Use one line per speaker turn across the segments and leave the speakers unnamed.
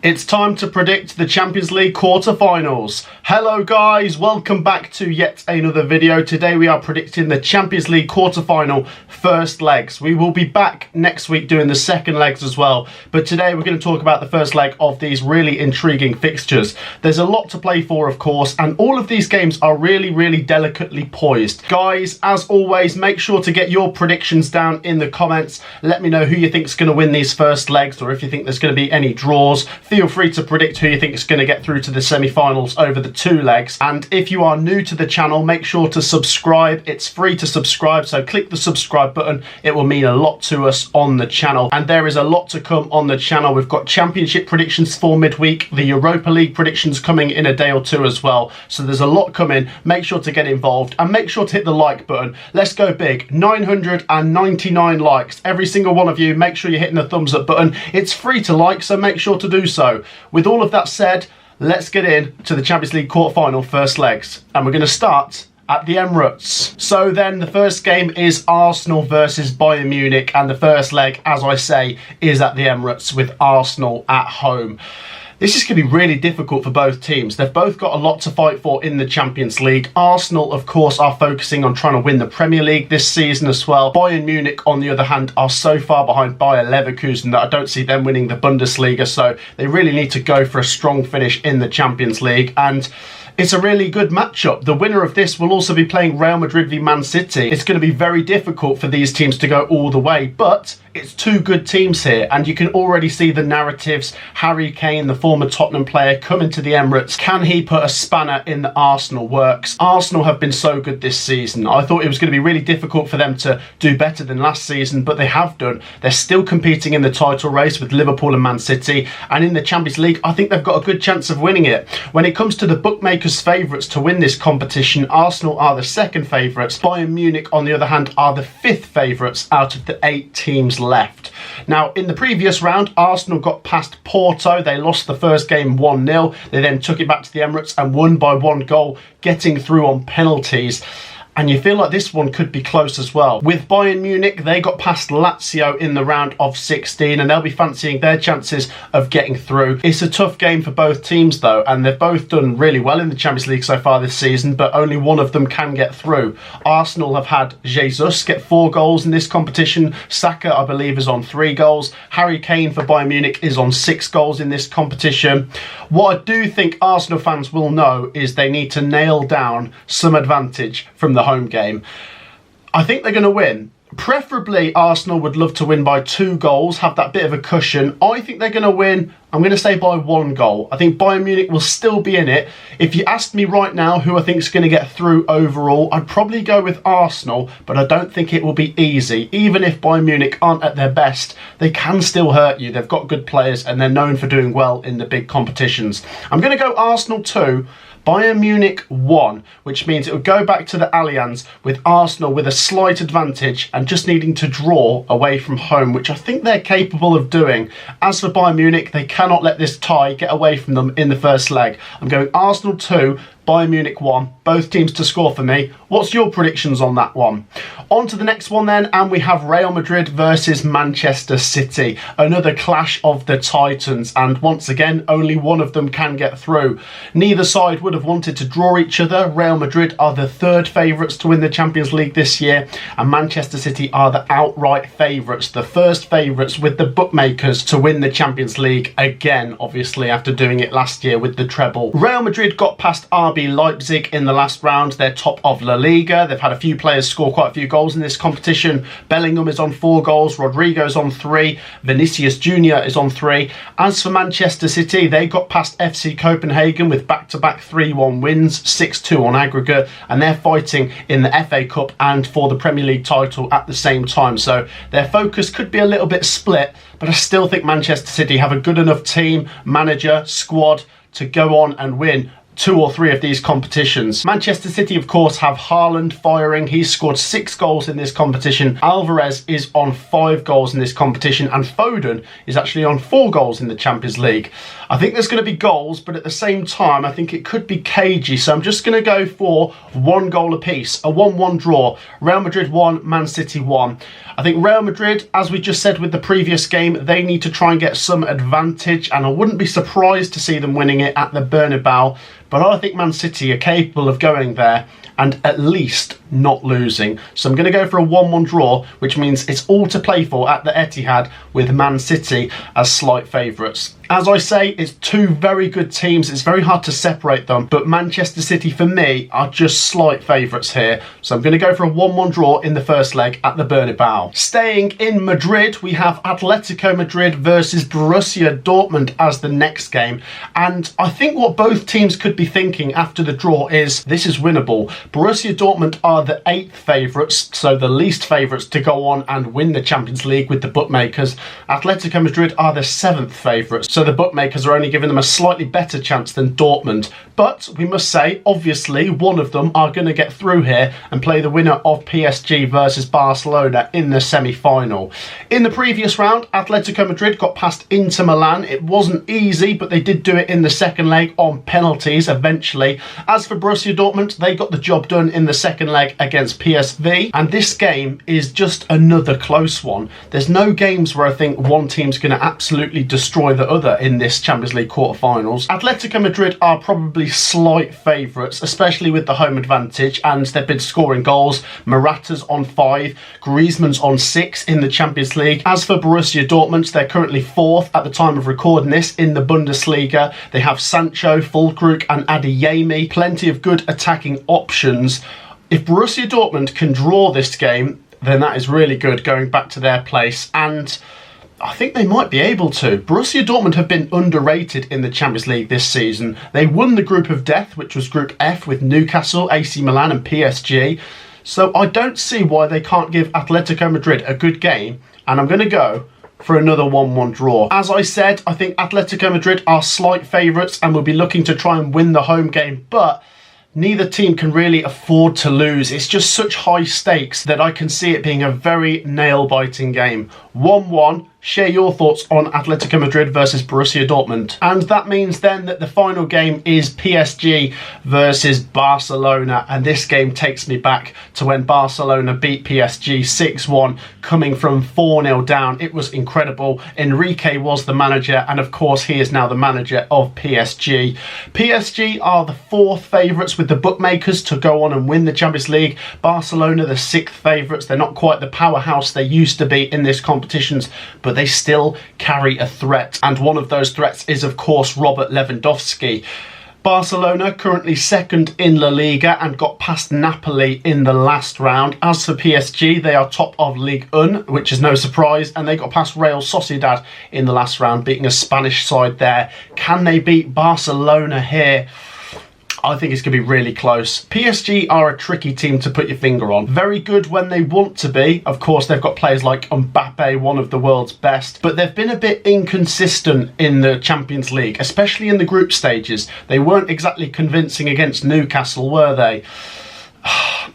It's time to predict the Champions League quarter-finals. Hello guys, welcome back to yet another video. Today we are predicting the Champions League quarter-final first legs. We will be back next week doing the second legs as well, but today we're going to talk about the first leg of these really intriguing fixtures. There's a lot to play for, of course, and all of these games are really delicately poised. Guys, as always, make sure to get your predictions down in the comments. Let me know who you think is going to win these first legs, or if you think there's going to be any draws. Feel free to predict who you think is going to get through to the semi-finals over the two legs. And if you are new to the channel, make sure to subscribe. It's free to subscribe, so click the subscribe button. It will mean a lot to us on the channel. And there is a lot to come on the channel. We've got Championship predictions for midweek, the Europa League predictions coming in a day or two as well. So there's a lot coming. Make sure to get involved and make sure to hit the like button. Let's go big. 999 likes. Every single one of you, make sure you're hitting the thumbs up button. It's free to like, so make sure to do so. With all of that said, let's get in to the Champions League quarter-final first legs. And we're going to start at the Emirates. So then the first game is Arsenal versus Bayern Munich. And the first leg, as I say, is at the Emirates with Arsenal at home. This is going to be really difficult for both teams. They've both got a lot to fight for in the Champions League. Arsenal, of course, are focusing on trying to win the Premier League this season as well. Bayern Munich, on the other hand, are so far behind Bayer Leverkusen that I don't see them winning the Bundesliga. So they really need to go for a strong finish in the Champions League. And it's a really good matchup. The winner of this will also be playing Real Madrid v Man City. It's going to be very difficult for these teams to go all the way, but it's two good teams here, and you can already see the narratives. Harry Kane, the former Tottenham player, coming to the Emirates. Can he put a spanner in the Arsenal works? Arsenal have been so good this season. I thought it was going to be really difficult for them to do better than last season, but they have done. They're still competing in the title race with Liverpool and Man City, and in the Champions League, I think they've got a good chance of winning it. When it comes to the bookmakers' favourites to win this competition, Arsenal are the second favourites. Bayern Munich, on the other hand, are the fifth favourites out of the 8 teams left. Now, in the previous round, Arsenal got past Porto. They lost the first game 1-0. They then took it back to the Emirates and won by 1 goal, getting through on penalties. And you feel like this one could be close as well. With Bayern Munich, they got past Lazio in the round of 16, and they'll be fancying their chances of getting through. It's a tough game for both teams though, and they've both done really well in the Champions League so far this season, but only one of them can get through. Arsenal have had Jesus get 4 goals in this competition. Saka, I believe, is on 3 goals. Harry Kane for Bayern Munich is on 6 goals in this competition. What I do think Arsenal fans will know is they need to nail down some advantage from the home game. I think they're going to win. Preferably, Arsenal would love to win by 2 goals, have that bit of a cushion. I think they're going to win, I'm going to say, by 1 goal. I think Bayern Munich will still be in it. If you asked me right now who I think is going to get through overall, I'd probably go with Arsenal, but I don't think it will be easy. Even if Bayern Munich aren't at their best, they can still hurt you. They've got good players and they're known for doing well in the big competitions. I'm going to go Arsenal 2. Bayern Munich 1, which means it would go back to the Allianz with Arsenal with a slight advantage and just needing to draw away from home, which I think they're capable of doing. As for Bayern Munich, they cannot let this tie get away from them in the first leg. I'm going Arsenal 2, Bayern Munich 1, both teams to score for me. What's your predictions on that one? On to the next one then, and we have Real Madrid versus Manchester City. Another clash of the Titans, and once again, only one of them can get through. Neither side would have wanted to draw each other. Real Madrid are the 3rd favourites to win the Champions League this year, and Manchester City are the outright favourites, the first favourites with the bookmakers to win the Champions League again, obviously, after doing it last year with the treble. Real Madrid got past RB Leipzig in the last round. They're top of La Liga. They've had a few players score quite a few goals in this competition. Bellingham is on 4 goals, Rodrigo's on 3, Vinicius Jr. is on 3. As for Manchester City, they got past FC Copenhagen with back-to-back 3-1 wins, 6-2 on aggregate, and they're fighting in the FA Cup and for the Premier League title at the same time. So their focus could be a little bit split, but I still think Manchester City have a good enough team, manager, squad to go on and win 2 or 3 of these competitions. Manchester City, of course, have Haaland firing. He's scored 6 goals in this competition. Alvarez is on 5 goals in this competition, and Foden is actually on 4 goals in the Champions League. I think there's going to be goals, but at the same time, I think it could be cagey. So I'm just going to go for 1 goal apiece, a 1-1 draw. Real Madrid 1, Man City 1. I think Real Madrid, as we just said with the previous game, they need to try and get some advantage, and I wouldn't be surprised to see them winning it at the Bernabeu. But I think Man City are capable of going there and at least not losing. So I'm going to go for a 1-1 draw, which means it's all to play for at the Etihad with Man City as slight favourites. As I say, it's 2 very good teams. It's very hard to separate them, but Manchester City, for me, are just slight favourites here. So I'm going to go for a 1-1 draw in the first leg at the Bernabeu. Staying in Madrid, we have Atletico Madrid versus Borussia Dortmund as the next game. And I think what both teams could be thinking after the draw is, this is winnable. Borussia Dortmund are the 8th favourites, so the least favourites to go on and win the Champions League with the bookmakers. Atletico Madrid are the 7th favourites, so the bookmakers are only giving them a slightly better chance than Dortmund. But we must say, obviously, one of them are going to get through here and play the winner of PSG versus Barcelona in the semi-final. In the previous round, Atletico Madrid got past Inter Milan. It wasn't easy, but they did do it in the second leg on penalties eventually. As for Borussia Dortmund, they got the job done in the second leg against PSV, and this game is just another close one. There's no games where I think one team's going to absolutely destroy the other in this Champions League quarterfinals. Atletico Madrid are probably slight favourites, especially with the home advantage, and they've been scoring goals. Morata's on 5, Griezmann's on 6 in the Champions League. As for Borussia Dortmund, they're currently 4th at the time of recording this in the Bundesliga. They have Sancho, Füllkrug and Adeyemi, plenty of good attacking options. If Borussia Dortmund can draw this game, then that is really good going back to their place, and I think they might be able to. Borussia Dortmund have been underrated in the Champions League this season. They won the group of death, which was Group F with Newcastle, AC Milan and PSG. So I don't see why they can't give Atletico Madrid a good game, and I'm going to go for another 1-1 draw. As I said, I think Atletico Madrid are slight favourites and will be looking to try and win the home game, but neither team can really afford to lose. It's just such high stakes that I can see it being a very nail-biting game. 1-1. Share your thoughts on Atletico Madrid versus Borussia Dortmund. And that means then that the final game is PSG versus Barcelona. And this game takes me back to when Barcelona beat PSG 6-1, coming from 4-0 down. It was incredible. Enrique was the manager, and of course he is now the manager of PSG. PSG are the 4th favourites with the bookmakers to go on and win the Champions League. Barcelona the 6th favourites. They're not quite the powerhouse they used to be in this competitions, but they still carry a threat, and one of those threats is of course Robert Lewandowski. Barcelona currently 2nd in La Liga and got past Napoli in the last round. As for PSG, they are top of Ligue 1, which is no surprise, and they got past Real Sociedad in the last round, beating a Spanish side there. Can they beat Barcelona here? I think it's going to be really close. PSG are a tricky team to put your finger on. Very good when they want to be. Of course, they've got players like Mbappe, one of the world's best, but they've been a bit inconsistent in the Champions League, especially in the group stages. They weren't exactly convincing against Newcastle, were they?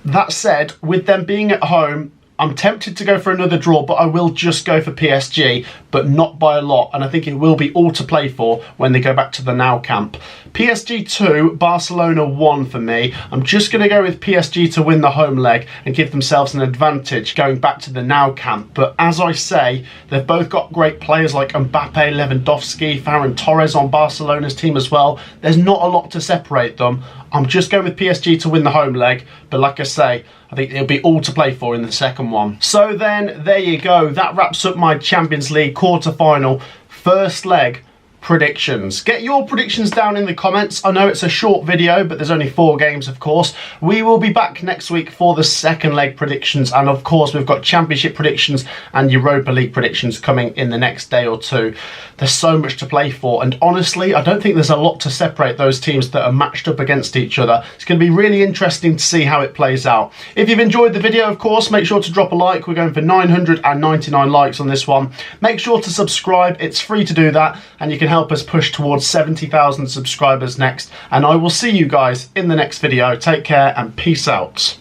That said, with them being at home, I'm tempted to go for another draw, but I will just go for PSG, but not by a lot, and I think it will be all to play for when they go back to the Nou Camp. PSG 2, Barcelona 1 for me. I'm just going to go with PSG to win the home leg and give themselves an advantage going back to the Nou Camp. But as I say, they've both got great players like Mbappe, Lewandowski, Ferran Torres on Barcelona's team as well. There's not a lot to separate them. I'm just going with PSG to win the home leg, but like I say, I think it'll be all to play for in the second one. So then, there you go. That wraps up my Champions League quarter-final first leg predictions. Get your predictions down in the comments. I know it's a short video, but there's only 4 games, of course. We will be back next week for the second leg predictions, and of course we've got Championship predictions and Europa League predictions coming in the next day or two. There's so much to play for, and honestly I don't think there's a lot to separate those teams that are matched up against each other. It's going to be really interesting to see how it plays out. If you've enjoyed the video, of course, make sure to drop a like. We're going for 999 likes on this one. Make sure to subscribe. It's free to do that, and you can help help us push towards 70,000 subscribers next, and I will see you guys in the next video. Take care and peace out.